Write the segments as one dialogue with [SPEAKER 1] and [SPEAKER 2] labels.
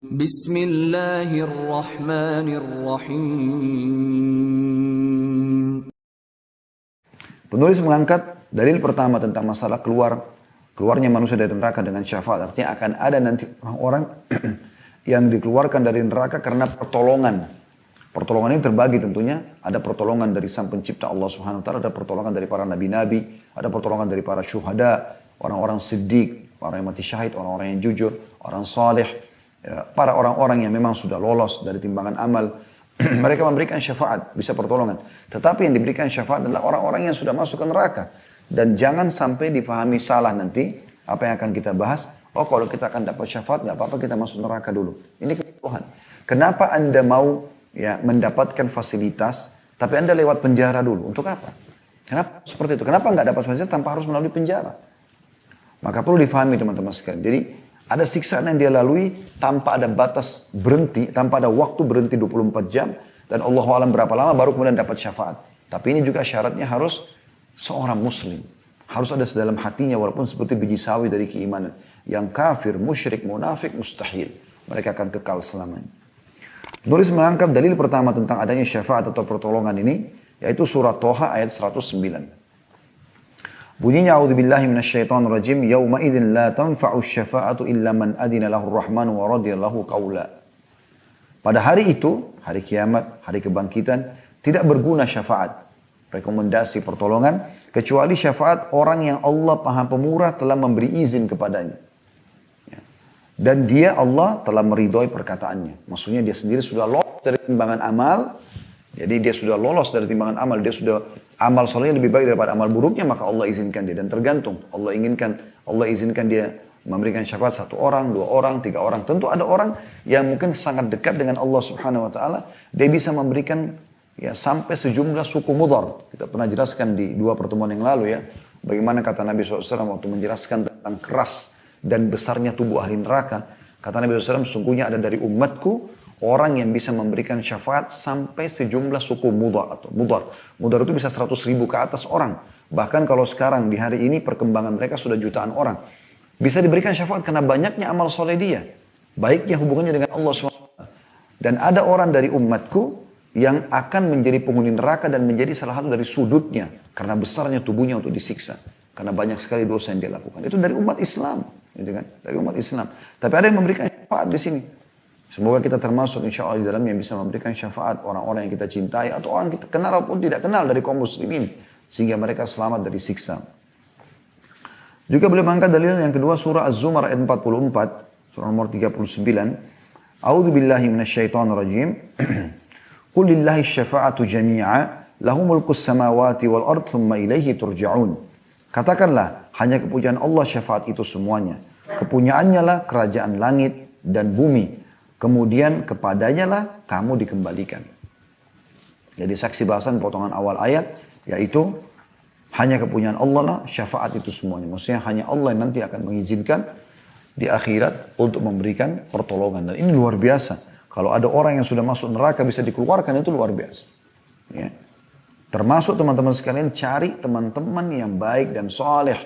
[SPEAKER 1] Bismillahirrahmanirrahim.
[SPEAKER 2] Penulis mengangkat dalil pertama tentang masalah keluarnya manusia dari neraka dengan syafaat. Artinya akan ada nanti orang-orang yang dikeluarkan dari neraka karena pertolongan. Pertolongan ini terbagi tentunya. Ada pertolongan dari Sang Pencipta Allah Subhanahu wa taala, ada pertolongan dari para nabi-nabi, ada pertolongan dari para syuhada, orang-orang siddiq, orang yang mati syahid, orang-orang yang jujur, orang saleh, ya, para orang-orang yang memang sudah lolos dari timbangan amal. Mereka memberikan syafaat, bisa pertolongan. Tetapi yang diberikan syafaat adalah orang-orang yang sudah masuk ke neraka. Dan jangan sampai dipahami salah nanti apa yang akan kita bahas. Oh, kalau kita akan dapat syafaat, nggak apa-apa kita masuk neraka dulu. Ini kebutuhan. Kenapa Anda mau ya mendapatkan fasilitas, tapi Anda lewat penjara dulu? Untuk apa? Kenapa seperti itu? Kenapa nggak dapat fasilitas tanpa harus melalui penjara? Maka perlu difahami teman-teman sekalian. Jadi ada siksaan yang dia lalui tanpa ada batas berhenti, tanpa ada waktu berhenti 24 jam. Dan Allah alam berapa lama baru kemudian dapat syafaat. Tapi ini juga syaratnya harus seorang muslim. Harus ada sedalam hatinya walaupun seperti biji sawi dari keimanan. Yang kafir, musyrik, munafik, mustahil. Mereka akan kekal selamanya. Penulis mengangkat dalil pertama tentang adanya syafaat atau pertolongan ini, yaitu surat Toha ayat 109. Bunyinya, a'udzubillahi minasyaitonirrajim, yauma idzin la tanfa'u syafa'atu illa man adina lahu ar-rahman wa radiya lahu qawla. Pada hari itu, hari kiamat, hari kebangkitan, tidak berguna syafaat, rekomendasi pertolongan, kecuali syafaat orang yang Allah Maha Pemurah telah memberi izin kepadanya. Dan dia Allah telah meridhoi perkataannya. Maksudnya dia sendiri sudah lolos dari timbangan amal. Jadi dia sudah lolos dari timbangan amal. Dia sudah amal solehnya lebih baik daripada amal buruknya. Maka Allah izinkan dia. Dan tergantung. Allah izinkan dia memberikan syafaat 1 orang, 2 orang, 3 orang. Tentu ada orang yang mungkin sangat dekat dengan Allah Subhanahu Wa Taala. Dia bisa memberikan ya sampai sejumlah suku Mudhar. Kita pernah jelaskan di 2 pertemuan yang lalu ya. Bagaimana kata Nabi SAW waktu menjelaskan tentang keras dan besarnya tubuh ahli neraka. Kata Nabi SAW, sungguhnya ada dari umatku orang yang bisa memberikan syafaat sampai sejumlah suku Mudhar atau Mudhar. Mudhar itu bisa 100.000 ke atas orang. Bahkan kalau sekarang di hari ini perkembangan mereka sudah jutaan orang. Bisa diberikan syafaat karena banyaknya amal soleh dia. Baiknya hubungannya dengan Allah SWT. Dan ada orang dari umatku yang akan menjadi penghuni neraka dan menjadi salah satu dari sudutnya. Karena besarnya tubuhnya untuk disiksa. Karena banyak sekali dosa yang dia lakukan. Itu dari umat Islam. Gitu kan? Dari umat Islam. Tapi ada yang memberikan syafaat di sini. Semoga kita termasuk insya Allah di dalam yang bisa memberikan syafaat orang-orang yang kita cintai atau orang kita kenal ataupun tidak kenal dari kaum muslimin. Sehingga mereka selamat dari siksa. Juga boleh mengangkat dalil yang kedua surah Az-Zumar ayat 44. Surah nomor 39. A'udzu billahi minasyaitonir rajim. Qul lillahi syafa'atu jami'a lahu mulkus samawati wal ard thumma ilaihi turja'un. Katakanlah, hanya kepunyaan Allah syafaat itu semuanya. Kepunyaannya lah kerajaan langit dan bumi. Kemudian kepadanya lah kamu dikembalikan. Jadi saksi bahasan potongan awal ayat, yaitu hanya kepunyaan Allah lah syafaat itu semuanya. Maksudnya hanya Allah yang nanti akan mengizinkan di akhirat untuk memberikan pertolongan. Dan ini luar biasa. Kalau ada orang yang sudah masuk neraka bisa dikeluarkan, itu luar biasa. Ya. Termasuk teman-teman sekalian cari teman-teman yang baik dan soleh.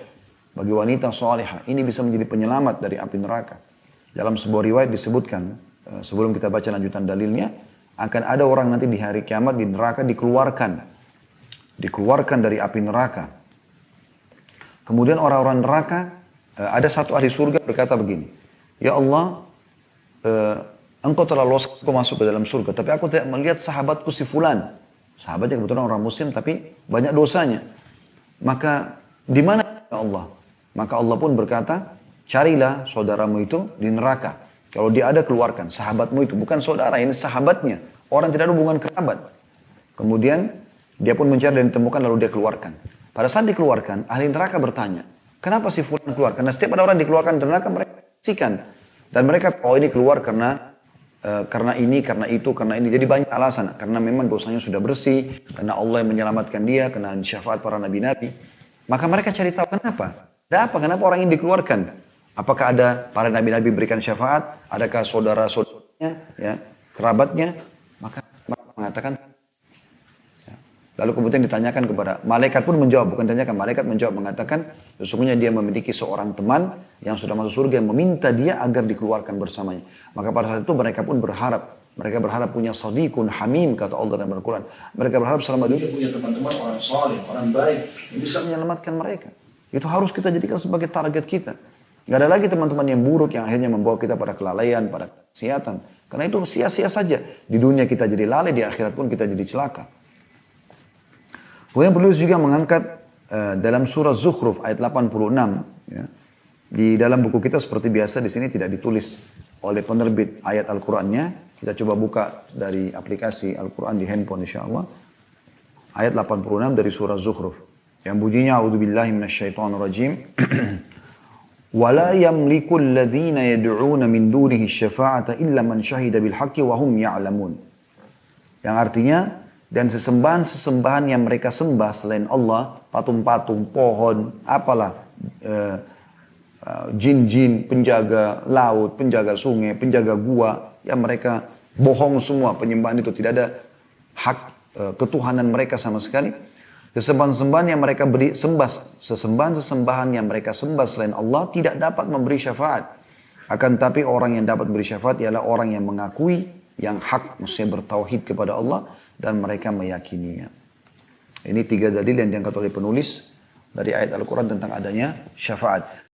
[SPEAKER 2] Bagi wanita solehah. Ini bisa menjadi penyelamat dari api neraka. Dalam sebuah riwayat disebutkan. Sebelum kita baca lanjutan dalilnya. Akan ada orang nanti di hari kiamat di neraka dikeluarkan. Dikeluarkan dari api neraka. Kemudian orang-orang neraka. Ada satu ahli surga berkata begini. Ya Allah. Engkau telah lolos aku masuk ke dalam surga. Tapi aku tidak melihat sahabatku si fulan. Sahabatnya kebetulan orang muslim tapi banyak dosanya. Maka di mana ya Allah? Maka Allah pun berkata, carilah saudaramu itu di neraka. Kalau dia ada keluarkan. Sahabatmu itu bukan saudara, ini sahabatnya. Orang tidak ada hubungan kerabat. Kemudian dia pun mencari dan ditemukan lalu dia keluarkan. Pada saat dikeluarkan, ahli neraka bertanya, kenapa si fulan keluar? Karena setiap ada orang dikeluarkan dari neraka mereka saksikan. Dan mereka, oh ini keluar karena ini, karena itu, karena ini. Jadi banyak alasan. Karena memang dosanya sudah bersih. Karena Allah yang menyelamatkan dia. Karena syafaat para nabi-nabi. Maka mereka cari tahu kenapa. Ada apa? Kenapa orang ini dikeluarkan? Apakah ada para nabi-nabi berikan syafaat? Adakah saudara-saudaranya, ya, kerabatnya? Maka mereka mengatakan, ya, Lalu kemudian ditanyakan kepada malaikat pun menjawab, bukan tanyakan, malaikat menjawab mengatakan sesungguhnya dia memiliki seorang teman yang sudah masuk surga yang meminta dia agar dikeluarkan bersamanya. Maka pada saat itu mereka pun berharap, mereka berharap punya sadiqun hamim kata Allah dalam Al-Quran. Mereka berharap selama dunia punya teman-teman orang saleh, orang baik yang bisa menyelamatkan mereka. Itu harus kita jadikan sebagai target kita. Gak ada lagi teman-teman yang buruk yang akhirnya membawa kita pada kelalaian, pada kesehatan. Karena itu sia-sia saja. Di dunia kita jadi lalai, di akhirat pun kita jadi celaka. Kemudian penulis juga mengangkat dalam surah Zukhruf ayat 86. Ya. Di dalam buku kita seperti biasa di sini tidak ditulis oleh penerbit ayat Al-Qur'annya. Kita coba buka dari aplikasi Al-Qur'an di handphone insyaAllah. Ayat 86 dari surah Zukhruf. Yang bunyinya A'udzubillahi minasyaitonirrajim. وَلَا يَمْلِكُ الَّذِينَ يَدْعُونَ مِنْ دُونِهِ الشَّفَاعَةَ إِلَّا مَنْ شَهِدَ بِالْحَقِّ وَهُمْ يَعْلَمُونَ. Yang artinya, dan sesembahan-sesembahan yang mereka sembah selain Allah, patung-patung, pohon, apalah, jin-jin, penjaga laut, penjaga sungai, penjaga gua, yang mereka bohong semua penyembahan itu. Tidak ada hak ketuhanan mereka sama sekali. Sesembahan-sembahan yang mereka beri sembah, sesembahan-sesembahan yang mereka sembah selain Allah tidak dapat memberi syafaat. Akan tapi orang yang dapat beri syafaat ialah orang yang mengakui yang hak, maksudnya bertauhid kepada Allah dan mereka meyakininya. Ini 3 dalil yang diangkat oleh penulis dari ayat Al-Quran tentang adanya syafaat.